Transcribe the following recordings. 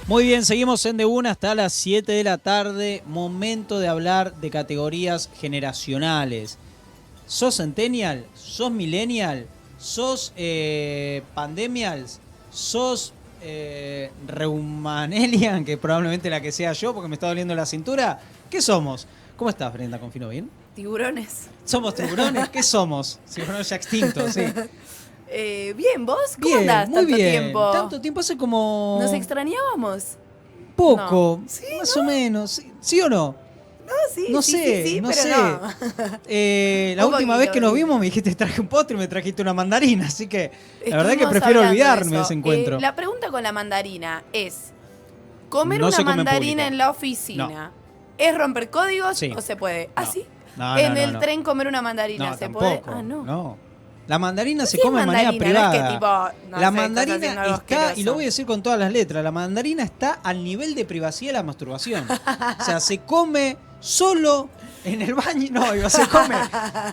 Muy bien, seguimos en De Una hasta las 7 de la tarde. Momento de hablar de categorías generacionales. ¿Sos centennial? ¿Sos millennial? ¿Sos pandemials? ¿Sos reumanelian, que probablemente la que sea yo porque me está doliendo la cintura? ¿Qué somos? ¿Cómo estás, Brenda? ¿Confino bien? Tiburones. ¿Somos tiburones? ¿Qué somos? Tiburones ya extintos, sí. Bien, ¿vos? ¿Cómo Bien, andás muy tanto bien. tiempo? Tanto tiempo hace como... ¿Nos extrañábamos? Poco, No. ¿Sí, más no? o menos. ¿Sí, sí o no? No, sí, No sí, sé, sí, no pero sé. no. La Un última vez poquito, que nos sí. vimos me dijiste traje un postre y me trajiste una mandarina, así que la verdad que Estuvimos prefiero hablando olvidarme de eso. ese encuentro. La pregunta con la mandarina es, ¿comer No una se come en mandarina público. en la No. oficina es romper códigos Sí. o se puede? ¿Ah, No. sí? No, ¿En no, no, el no. tren comer una mandarina No, se puede? tampoco. Ah, no. No. La mandarina se Sí es come de manera mandarina, no es que privada. tipo, no La sé, estás mandarina haciendo algo está, y lo asqueroso. voy a decir con todas las letras, la mandarina está al nivel de privacidad de la masturbación. O sea, se come solo en el baño, no, se come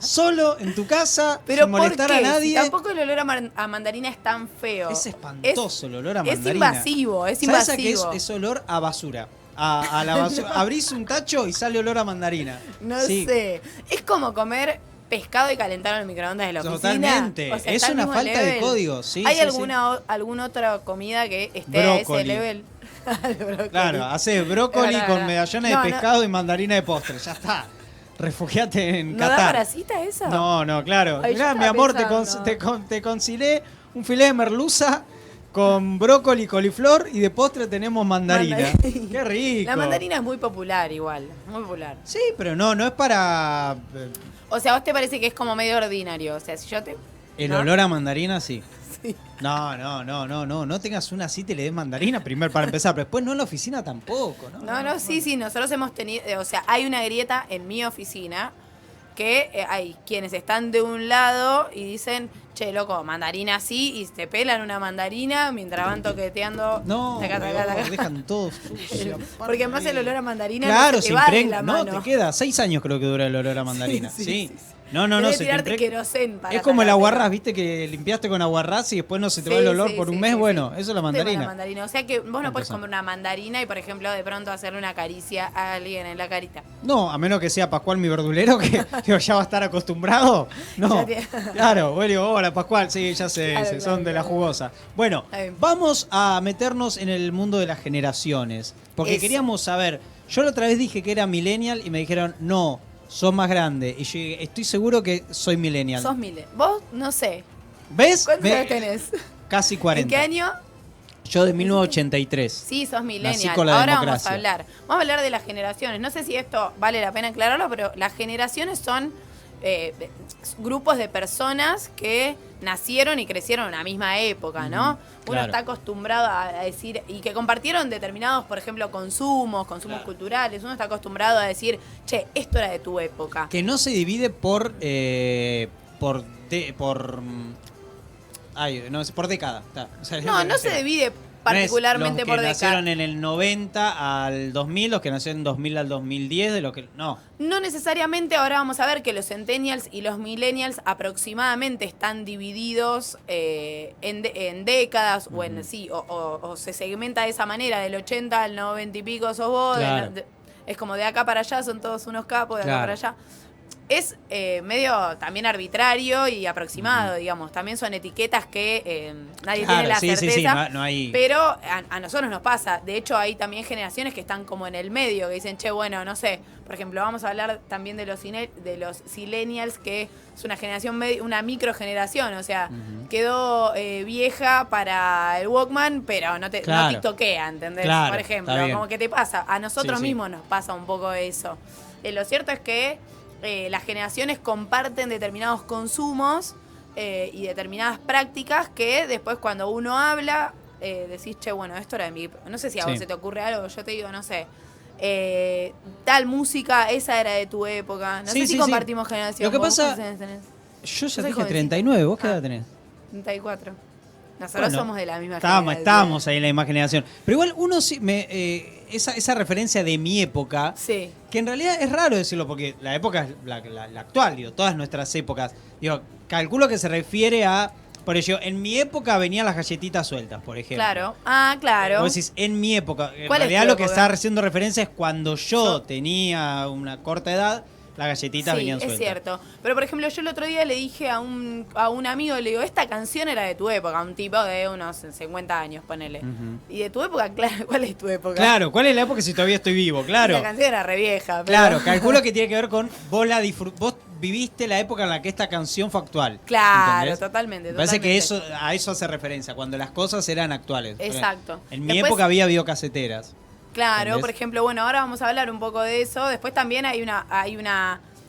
solo en tu casa, Pero sin ¿por molestar qué? a Si nadie. tampoco el olor a mandarina es tan feo. Es espantoso el olor a Es mandarina. invasivo, es ¿Sabes a qué invasivo. es olor a basura? A la basura. No. Abrís un tacho y sale olor a mandarina. No Sí, sé. Es como comer pescado y calentarlo en el microondas de la oficina. totalmente. O sea, Es está al una mismo falta de level. código. Sí, ¿Hay sí, alguna otra comida que esté a ese Brócoli. level? El brócoli. Claro, haces brócoli No, con no. medallones No, de no. pescado y mandarina de postre. Ya está. Refugiate en ¿No da Qatar. parasita eso? No, claro. Ay, yo Mirá, mi estaba amor, pensando. te concilé un filé de merluza con brócoli y coliflor y de postre tenemos mandarina. Qué rico. La mandarina es muy popular igual, muy popular. Sí, pero no es para... O sea, ¿a vos te parece que es como medio ordinario? O sea, si yo te... El ¿no? olor a mandarina, sí. Sí. No tengas una cita y le des mandarina primero para empezar, pero después no en la oficina tampoco, ¿no? No, sí, nosotros hemos tenido, o sea, hay una grieta en mi oficina que hay quienes están de un lado y dicen, che, loco, mandarina así, y te pelan una mandarina mientras van toqueteando. No, taca, taca, peor, taca. dejan todo sucio. Porque además el olor a mandarina Claro, no se se te va de impregna. la No, mano. te queda 6 años creo que dura el olor a mandarina. Sí. No, Debe se te tirarte impregna. querosén para Es como el sacártelo. aguarrás, viste que limpiaste con aguarrás y después no se te va el Sí, olor sí, por un sí, mes. sí, Bueno, sí. eso es la Tengo mandarina. la mandarina. O sea que vos no podés Empezó. comer una mandarina y, por ejemplo, de pronto hacerle una caricia a alguien en la carita. No, a menos que sea Pascual mi verdulero, que digo, ya va a estar acostumbrado. No, Ya tiene- claro, bueno, hola Pascual, sí, ya sé, Claro, son claro, de la claro. jugosa. Bueno, Está bien. vamos a meternos en el mundo de las generaciones, porque Eso. queríamos saber, yo la otra vez dije que era millennial y me dijeron, no, sos más grande. Y yo dije, estoy seguro que soy millennial. Sos mile. Vos, no sé. ¿Ves? ¿Cuántos años tenés? Casi 40. ¿En qué año? Yo de 1983. Sí, sos Nací millennial. con la Ahora vamos democracia. a hablar. Vamos a hablar de las generaciones. No sé si esto vale la pena aclararlo, pero las generaciones son grupos de personas que nacieron y crecieron en la misma época, ¿no? Uno claro. está acostumbrado a decir, y que compartieron determinados, por ejemplo, consumos Claro. culturales. Uno está acostumbrado a decir, che, esto era de tu época. Que no se divide por por década. Está. O sea, No se divide particularmente no es por los que nacieron década. en el 90 al 2000, los que nacieron en 2000 al 2010, de lo que no. No necesariamente, ahora vamos a ver que los centennials y los millennials aproximadamente están divididos en décadas o en sí, o se segmenta de esa manera, del 80 al 90 y pico sos vos, Claro. es como de acá para allá, son todos unos capos, de acá Claro. para allá. Es medio también arbitrario y aproximado, digamos. También son etiquetas que nadie Claro, tiene la sí, certeza. no hay. Pero a nosotros nos pasa. De hecho, hay también generaciones que están como en el medio, que dicen, che, bueno, no sé. Por ejemplo, vamos a hablar también de los silenials, que es una generación, una microgeneración. O sea, quedó vieja para el Walkman, pero no Claro. tiktokean, ¿entendés? Claro, Por ejemplo, está bien. como que te pasa. A nosotros Sí, sí. mismos nos pasa un poco eso. Lo cierto es que las generaciones comparten determinados consumos y determinadas prácticas que después cuando uno habla, decís, che, bueno, esto era de mi... No sé si a vos Sí. se te ocurre algo, yo te digo, no sé, tal música, esa era de tu época. No Sí, sé si sí, compartimos generación. Lo que ¿Vos pasa- cuántos años tenés? Yo ya soy dije jovencita. 39, ¿vos qué Ah. edad tenés? 34. Nosotros Bueno, somos de la misma generación. estábamos ahí en la misma generación. Pero igual uno sí esa referencia de mi época, Sí. que en realidad es raro decirlo, porque la época es la actual, digo, todas nuestras épocas. Digo, calculo que se refiere a Por ello, en mi época venían las galletitas sueltas, por ejemplo. Claro. Ah, claro. Vos decís, en mi época. En ¿Cuál es realidad tu lo que época? está haciendo referencia es cuando yo tenía una corta edad, las galletitas venían Sí, sueltas. es cierto. Pero, por ejemplo, yo el otro día le dije a un amigo, le digo, esta canción era de tu época, un tipo de unos 50 años, ponele. Ujú. Y de tu época, claro, ¿cuál es tu época? Claro, ¿cuál es la época si todavía estoy vivo? Claro. La canción era re vieja. Pero... Claro, calculo que tiene que ver con vos viviste la época en la que esta canción fue actual. Claro, ¿entendés? totalmente. Me parece que totalmente. a eso hace referencia, cuando las cosas eran actuales. Exacto. En mi Después- época había videocaseteras. Claro, ¿entendés? por ejemplo, bueno, ahora vamos a hablar un poco de eso. Después también hay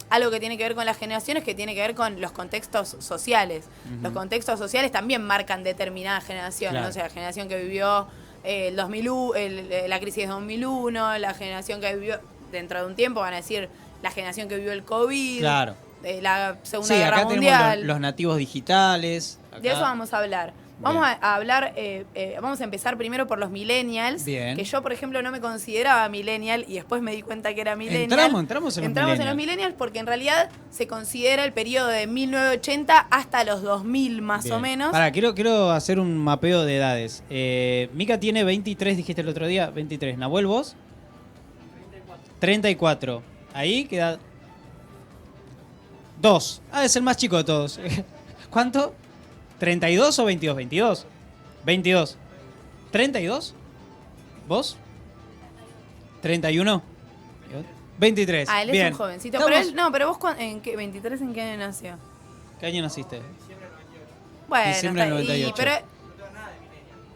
algo que tiene que ver con las generaciones, que tiene que ver con los contextos sociales. Los contextos sociales también marcan determinada generación, Claro. ¿no? O sea, la generación que vivió el 2001, la crisis de 2001, la generación que vivió dentro de un tiempo, van a decir la generación que vivió el COVID, Claro. La Segunda Sí, Guerra acá Mundial. tenemos los nativos digitales. De acá. eso vamos a hablar. Vamos a hablar, vamos a empezar primero por los millennials, Bien. que yo, por ejemplo, no me consideraba millennial y después me di cuenta que era millennial. Entramos en los Entramos en los millennials porque en realidad se considera el periodo de 1980 hasta los 2000 más Bien. o menos. Pará, quiero hacer un mapeo de edades. Mica tiene 23, dijiste el otro día, 23. Nahuel, ¿vos? 34. Ahí queda 2. Ah, es el más chico de todos. ¿Cuánto? ¿32 o 22? 22. 22. ¿32? ¿Vos? ¿31? 23. Ah, él Bien. es un jovencito. Estamos- Pero él, no, pero vos, ¿en qué? ¿23 en qué año nació? ¿Qué año naciste? Bueno, Diciembre del está- 98. pero...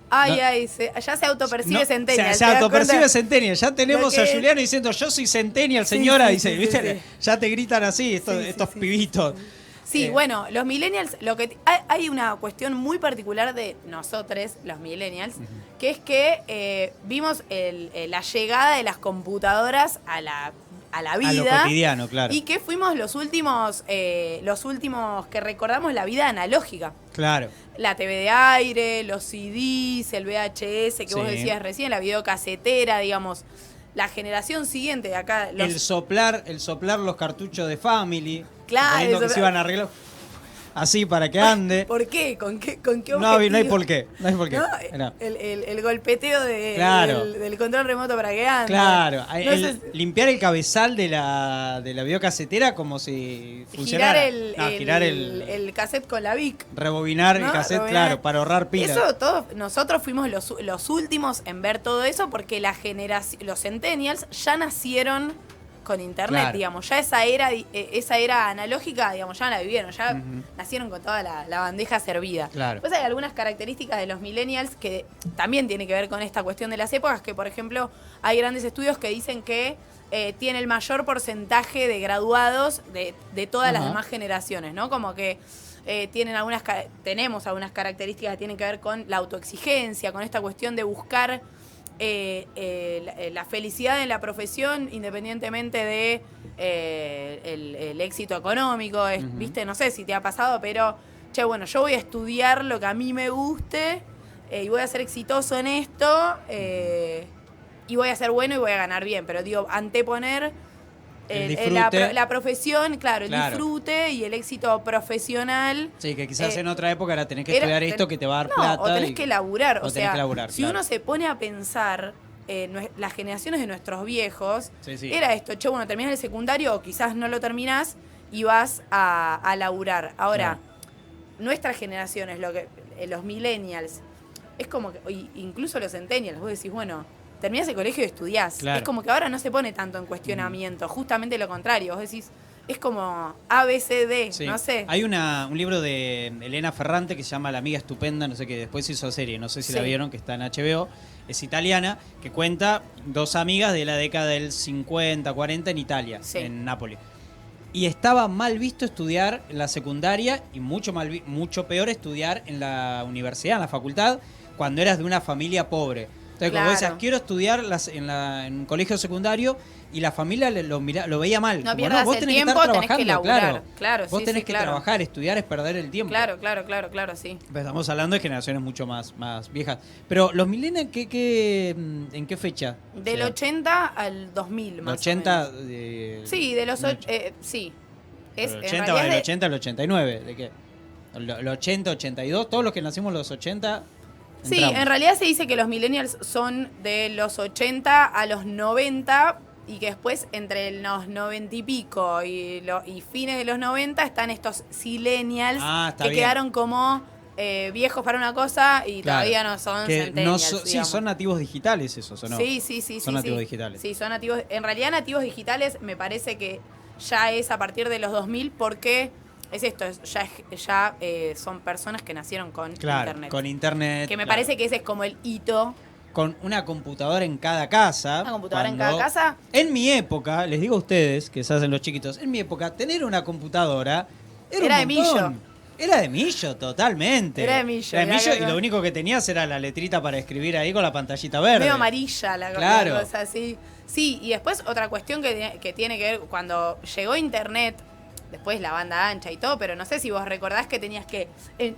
Ay, No. ay, ya se autopercibe No, centennial. Se ¿te das autopercibe cuenta? centennial. Ya tenemos Lo a que- Juliano diciendo, yo soy centennial, Sí, señora. sí, Dice, sí, ¿viste? sí. Ya te gritan así estos, Sí, estos sí, pibitos. Sí, bueno, los millennials, hay una cuestión muy particular de nosotros, los millennials, que es que vimos la llegada de las computadoras a la vida. A lo cotidiano, claro. Y que fuimos los últimos que recordamos la vida analógica. Claro. La TV de aire, los CDs, el VHS que vos Sí. decías recién, la videocasetera, digamos. La generación siguiente de acá. El soplar los cartuchos de Family. Claro, Poniendo que el se iban a arreglar. Así para que ande. ¿Por qué? ¿Con qué No hay objetivo? por qué. No hay por qué. ¿No? Era. El golpeteo Claro. del control remoto para que ande. Claro, No sé, limpiar el cabezal de la videocasetera como si funcionara. girar el cassette con la Vic. Rebobinar ¿No? el cassette, Rebobinar. claro, para ahorrar pilas. Eso nosotros fuimos los últimos en ver todo eso porque los centennials ya nacieron con internet, Claro. digamos, ya esa era analógica, digamos, ya la vivieron, ya nacieron con toda la bandeja servida. Claro. Pues hay algunas características de los millennials que también tiene que ver con esta cuestión de las épocas, que por ejemplo hay grandes estudios que dicen que tiene el mayor porcentaje de graduados de todas las Ajá. demás generaciones, ¿no? Como que tenemos algunas características que tienen que ver con la autoexigencia, con esta cuestión de buscar la felicidad en la profesión independientemente de el éxito económico. ¿Viste? No sé si te ha pasado, pero che, bueno, yo voy a estudiar lo que a mí me guste y voy a ser exitoso en esto y voy a ser bueno y voy a ganar bien, pero digo, anteponer El disfrute. la profesión, claro, el Claro. disfrute y el éxito profesional. Sí, que quizás en otra época era tenés que era- estudiar esto que te va a dar No, plata. o tenés y- que laburar. o O tenés sea, que laburar, si claro. uno se pone a pensar, las generaciones de nuestros viejos, Sí, sí. era esto, che, bueno, terminás el secundario o quizás no lo terminás y vas a laburar. Ahora, nuestras generaciones, los millennials, es como que, incluso los centennials, vos decís, bueno, terminás el colegio y estudiás. Claro. Es como que ahora no se pone tanto en cuestionamiento, justamente lo contrario. Vos decís, es como A, B, C, D, Sí. no sé. Hay un libro de Elena Ferrante que se llama La amiga estupenda, no sé qué, después hizo serie, no sé si la Sí. vieron, que está en HBO, es italiana, que cuenta dos amigas de la década del 50, 40 en Italia, Sí. en Nápoles. Y estaba mal visto estudiar en la secundaria y mucho peor estudiar en la universidad, en la facultad, cuando eras de una familia pobre. Entonces, como vos Claro. decías, quiero estudiar en un colegio secundario y la familia lo veía mal. No Como, pierdas vos el tenés tiempo, que estar tenés que trabajando, laburar. Claro, Vos sí, tenés sí, que claro. trabajar, estudiar es perder el tiempo. Claro, sí. Pero estamos hablando de generaciones mucho más viejas. Pero los millennials, ¿en qué fecha? Del O sea, 80 al 2000, más 80, o menos. Sí, de los... sí. Del En 80 realidad va del de- 80 al 89. ¿De qué? el 80, 82, todos los que nacimos en los 80. Sí, entramos. en realidad se dice que los millennials son de los 80 a los 90 y que después entre los 90 y pico y fines de los 90 están estos silenials que bien. quedaron como viejos para una cosa y Claro, todavía no son que centennials, sí, digamos. son nativos digitales esos, ¿o no? Sí. Son nativos digitales. Sí, son nativos. En realidad nativos digitales me parece que ya es a partir de los 2000 porque es esto, ya son personas que nacieron con internet. Con internet. Que me parece que ese es como el hito. Con una computadora en cada casa. Una computadora en cada casa. En mi época, les digo a ustedes, que se hacen los chiquitos, en mi época, tener una computadora era un de montón. millo. Era de millo, totalmente. Era de millo. Era de millo y lo único que tenías era la letrita para escribir ahí con la pantallita verde. Medio amarilla la Claro. cosa, sí. Sí, y después otra cuestión que tiene que ver, cuando llegó internet, después la banda ancha y todo, pero no sé si vos recordás que tenías que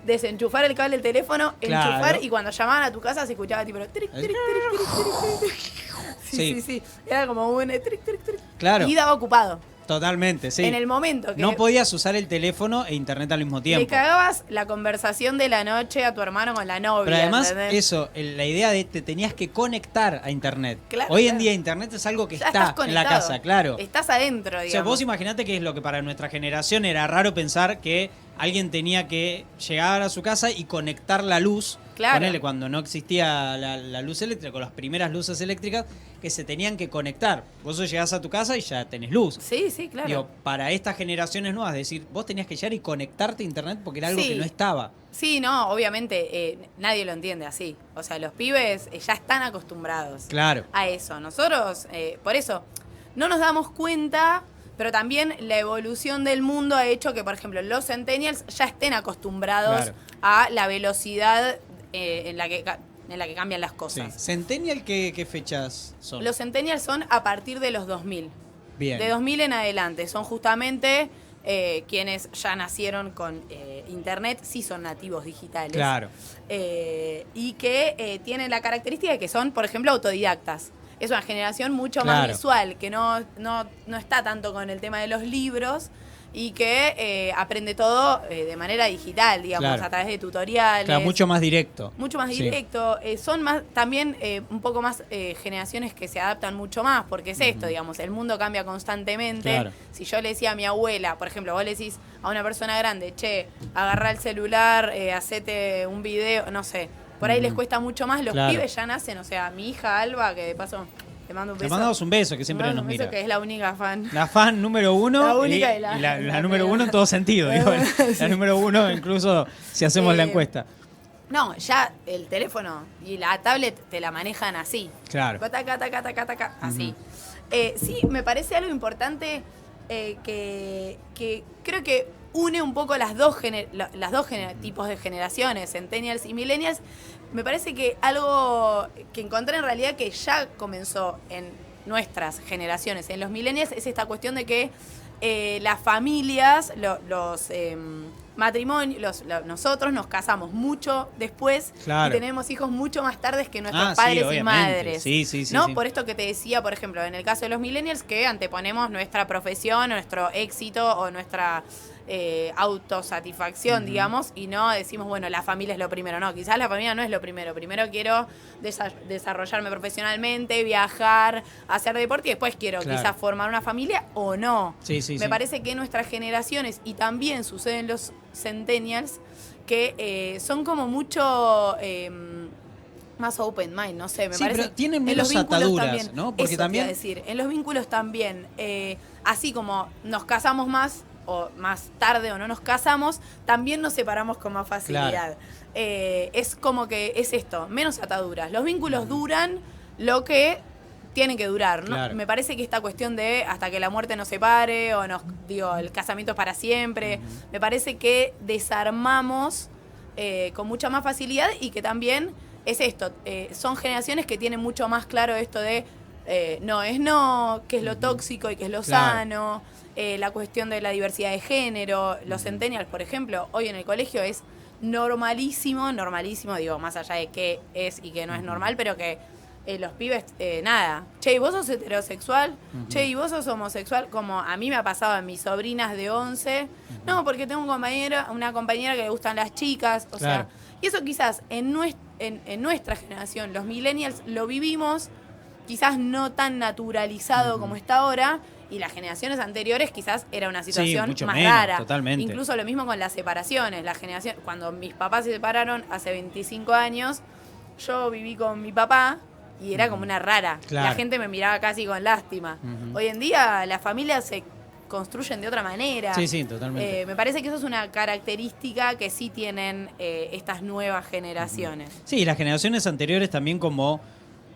desenchufar el cable del teléfono, Claro. enchufar y cuando llamaban a tu casa se escuchaba tipo tric, tric, tric, tric, tric. Sí. Era como un tric, tric, tric. Claro. Y daba ocupado. Totalmente, sí. En el momento que no podías usar el teléfono e internet al mismo tiempo. le cagabas la conversación de la noche a tu hermano con la novia. Pero además, ¿entendés? eso, la idea de te tenías que conectar a internet. Claro, Hoy en claro. día internet es algo que Ya está estás en la conectado. casa, claro. Estás adentro, O sea, digamos. vos imaginate que es lo que para nuestra generación era raro pensar que alguien tenía que llegar a su casa y conectar la luz. Claro. Ponele, cuando no existía la luz eléctrica, con las primeras luces eléctricas, que se tenían que conectar. Vos llegás a tu casa y ya tenés luz. Sí, claro. Digo, para estas generaciones nuevas, decir, vos tenías que llegar y conectarte a internet porque era algo Sí. que no estaba. Sí, no, obviamente nadie lo entiende así. O sea, los pibes ya están acostumbrados Claro. a eso. Nosotros, por eso, no nos damos cuenta, pero también la evolución del mundo ha hecho que, por ejemplo, los centennials ya estén acostumbrados Claro. a la velocidad en la que cambian las Sí. cosas. ¿Centennial qué fechas son? Los centennials son a partir de los 2000. Bien. De 2000 en adelante. Son justamente quienes ya nacieron con internet, sí son nativos digitales. Claro. Y que tienen la característica de que son, por ejemplo, autodidactas. Es una generación mucho más Claro. visual, que no está tanto con el tema de los libros y que aprende todo de manera digital, digamos, Claro. a través de tutoriales. Claro, mucho más directo. Mucho más Sí. directo. Son más también un poco más generaciones que se adaptan mucho más, porque es esto, digamos, el mundo cambia constantemente. Claro. Si yo le decía a mi abuela, por ejemplo, vos le decís a una persona grande, che, agarrá el celular, hacete un video, no sé. Por ahí les cuesta mucho más, los Claro. pibes ya nacen, o sea, mi hija Alba, que de paso te mando un Le beso. mandamos un beso, que Te siempre mando nos un beso, mira. que es la única fan. La fan número uno. La única y y la- la número uno en todo sentido. Digo, la número uno, incluso si hacemos la encuesta. No, ya el teléfono y la tablet te la manejan así. Claro. Taca, taca, taca, taca, así. Sí, me parece algo importante que creo que une un poco las dos tipos de generaciones, centennials y millennials. Me parece que algo que encontré en realidad que ya comenzó en nuestras generaciones, en los millennials, es esta cuestión de que las familias, los matrimonios, nosotros nos casamos mucho después Claro. y tenemos hijos mucho más tarde que nuestros Ah, sí, padres y obviamente. madres. Sí, ¿No? sí. Por esto que te decía, por ejemplo, en el caso de los millennials, que anteponemos nuestra profesión, nuestro éxito o nuestra autosatisfacción, digamos, y no decimos, bueno, la familia es lo primero. No, quizás la familia no es lo primero. Primero quiero desarrollarme profesionalmente, viajar, hacer deporte y después quiero Claro. quizás formar una familia o no. Sí, sí, Me sí. parece que nuestras generaciones, y también sucede en los centennials, que son como mucho más open mind, no sé, me Sí, parece. pero tienen en menos los vínculos ataduras, también, ¿no? Porque eso te iba a también- decir, en los vínculos también, así como nos casamos más o más tarde o no nos casamos, también nos separamos con más facilidad. Claro. Es como que es esto, menos ataduras. Los vínculos duran lo que tienen que durar, ¿no? Claro. Me parece que esta cuestión de hasta que la muerte nos separe o el casamiento es para siempre, me parece que desarmamos con mucha más facilidad y que también es esto, son generaciones que tienen mucho más claro esto de no es no, qué es lo tóxico y qué es lo Claro. sano, la cuestión de la diversidad de género, los centennials, por ejemplo, hoy en el colegio es normalísimo, digo, más allá de qué es y qué no es normal, pero que los pibes, nada. Che, ¿y vos sos heterosexual? Che, ¿y vos sos homosexual? Como a mí me ha pasado en mis sobrinas de 11. No, porque tengo una compañera que le gustan las chicas. O sea, y eso quizás en nuestra generación, los millennials, lo vivimos quizás no tan naturalizado como está ahora. Y las generaciones anteriores quizás era una situación más rara. Totalmente. Incluso lo mismo con las separaciones. Cuando mis papás se separaron hace 25 años, yo viví con mi papá y era como una rara. La gente me miraba casi con lástima. Hoy en día las familias se construyen de otra manera. Sí, totalmente. Me parece que eso es una característica que sí tienen estas nuevas generaciones. Sí, las generaciones anteriores también como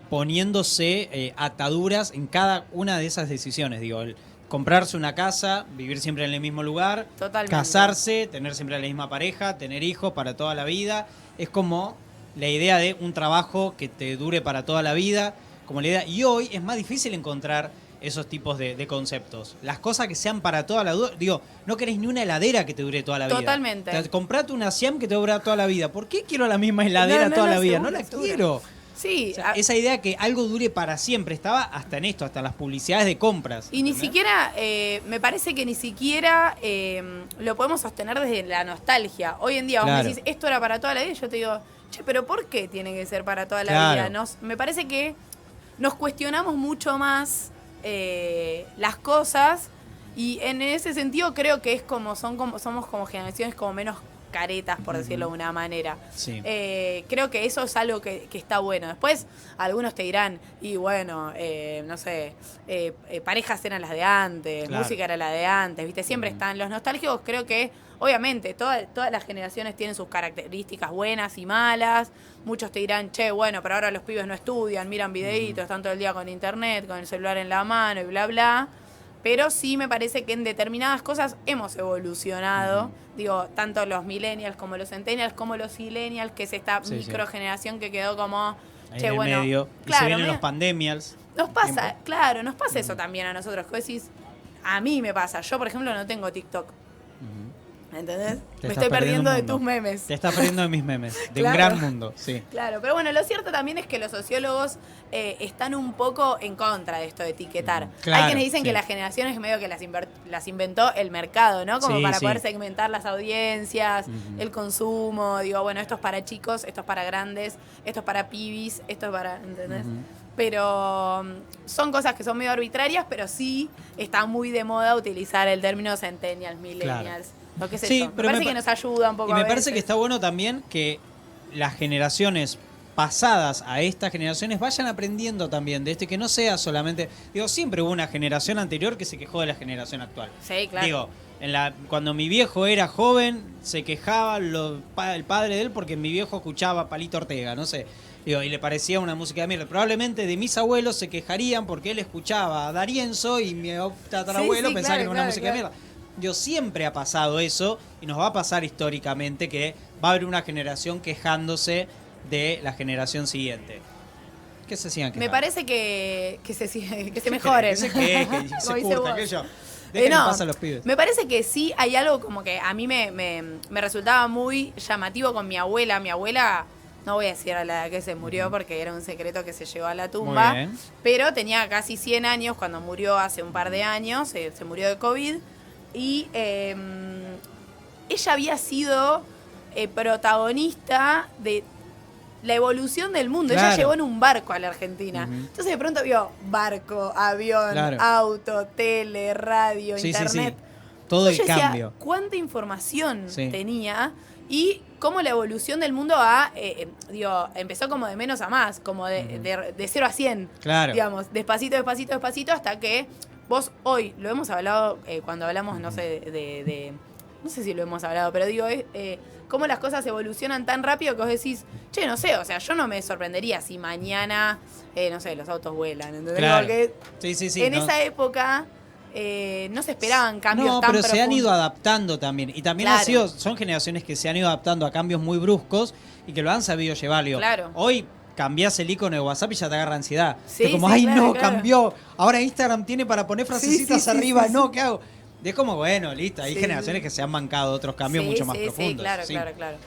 poniéndose ataduras en cada una de esas decisiones. Digo, el comprarse una casa, vivir siempre en el mismo lugar, casarse, tener siempre la misma pareja, tener hijos para toda la vida. Es como la idea de un trabajo que te dure para toda la vida. Como la idea. Y hoy es más difícil encontrar esos tipos de conceptos. Las cosas que sean para toda la vida. Digo, no querés ni una heladera que te dure toda la vida. Totalmente. Comprate una Siam que te dure toda la vida. ¿Por qué quiero la misma heladera toda la vida? No la quiero. Sí, o sea, esa idea que algo dure para siempre estaba hasta en esto, hasta las publicidades de compras. Y ni siquiera, me parece que ni siquiera lo podemos sostener desde la nostalgia. Hoy en día vos me decís, esto era para toda la vida, y yo te digo, che, pero ¿por qué tiene que ser para toda la vida? Me parece que nos cuestionamos mucho más las cosas, y en ese sentido creo que es somos como generaciones como menos caretas, por decirlo de una manera. Sí. Creo que eso es algo que está bueno. Después algunos te dirán, y bueno, no sé, parejas eran las de antes, música era la de antes, ¿viste? Siempre están los nostálgicos. Creo que obviamente todas las generaciones tienen sus características buenas y malas. Muchos te dirán, che, bueno, pero ahora los pibes no estudian, miran videitos, están todo el día con internet, con el celular en la mano y bla, bla. Pero sí me parece que en determinadas cosas hemos evolucionado. Digo, tanto los millennials como los centennials, como los silenials, que es esta microgeneración que quedó como, che, en el bueno, medio. claro, y se vienen los pandemials. Nos pasa, claro, nos pasa eso también a nosotros. Que vos decís, a mí me pasa. Yo, por ejemplo, no tengo TikTok. ¿Entendés? Me estoy perdiendo de tus memes. Te estás perdiendo de mis memes. De un gran mundo, sí. Claro, pero bueno, lo cierto también es que los sociólogos están un poco en contra de esto de etiquetar. Hay quienes dicen que las generaciones medio que las inventó el mercado, ¿no? Como para poder segmentar las audiencias, el consumo. Digo, bueno, esto es para chicos, esto es para grandes, esto es para pibis, esto es para... ¿Entendés? Pero son cosas que son medio arbitrarias, pero sí está muy de moda utilizar el término centennials, millennials. Lo que sé yo. Me parece que nos ayuda un poco. Y me parece que está bueno también que las generaciones pasadas a estas generaciones vayan aprendiendo también de esto, y que no sea solamente... Digo, siempre hubo una generación anterior que se quejó de la generación actual. Sí, claro. Digo, cuando mi viejo era joven, se quejaba el padre de él porque mi viejo escuchaba Palito Ortega, no sé. Digo, y le parecía una música de mierda. Probablemente de mis abuelos se quejarían porque él escuchaba a D'Arienzo y mi tatarabuelo pensaba que era una música de mierda. Digo, siempre ha pasado eso, y nos va a pasar históricamente que va a haber una generación quejándose de la generación siguiente. Que se sigan quejando. Me parece que se mejoren. Que se quejen, que se curtan, que yo. Dejen en paz a los pibes. Me parece que sí hay algo como que a mí me resultaba muy llamativo con mi abuela. Mi abuela, no voy a decir a la edad que se murió porque era un secreto que se llevó a la tumba, pero tenía casi 100 años cuando murió hace un par de años, se murió de COVID. Y ella había sido protagonista de la evolución del mundo. Ella llegó en un barco a la Argentina. Entonces de pronto vio barco, avión, auto, tele, radio, internet. Todo el decía, cambio. ¿cuánta información tenía? Y cómo la evolución del mundo empezó como de menos a más, como de 0 a 100. Digamos, despacito, despacito, despacito, hasta que... Vos hoy, lo hemos hablado cuando hablamos, no sé, no sé si lo hemos hablado, pero digo, cómo las cosas evolucionan tan rápido que vos decís, che, no sé, o sea, yo no me sorprendería si mañana, no sé, los autos vuelan, ¿entendés? Porque en esa época no se esperaban cambios tan profundos. No, pero se han ido adaptando también. Y también son generaciones que se han ido adaptando a cambios muy bruscos y que lo han sabido llevar. Hoy... cambiás el icono de WhatsApp y ya te agarra ansiedad. Cambió. Ahora Instagram tiene para poner frasecitas arriba. ¿Qué hago? Es como, bueno, listo. Hay generaciones que se han bancado otros cambios mucho más profundos. Claro.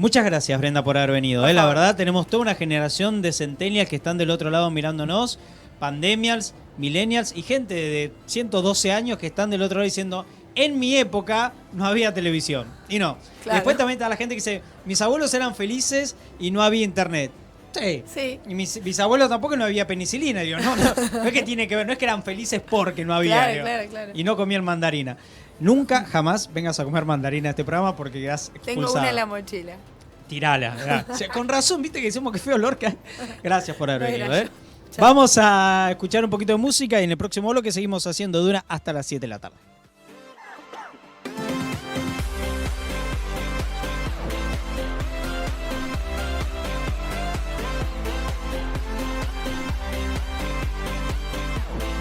Muchas gracias, Brenda, por haber venido. Por La favor. verdad, tenemos toda una generación de centennials que están del otro lado mirándonos, pandemials, millennials y gente de 112 años que están del otro lado diciendo, en mi época no había televisión. Y no. Claro. Después también está la gente que dice, mis abuelos eran felices y no había internet. Sí. Sí. Y mis bisabuelos tampoco no había penicilina. Digo, no es que tiene que ver, no es que eran felices porque no había. Claro, digo, claro. Y no comían mandarina. Nunca, jamás vengas a comer mandarina a este programa porque quedas expulsada. Tengo una en la mochila. Tirala. O sea, con razón, viste que decimos que feo olor. Gracias por haber venido. Gracias. Chao. Vamos a escuchar un poquito de música y en el próximo bloque seguimos haciendo Duna hasta las 7 de la tarde.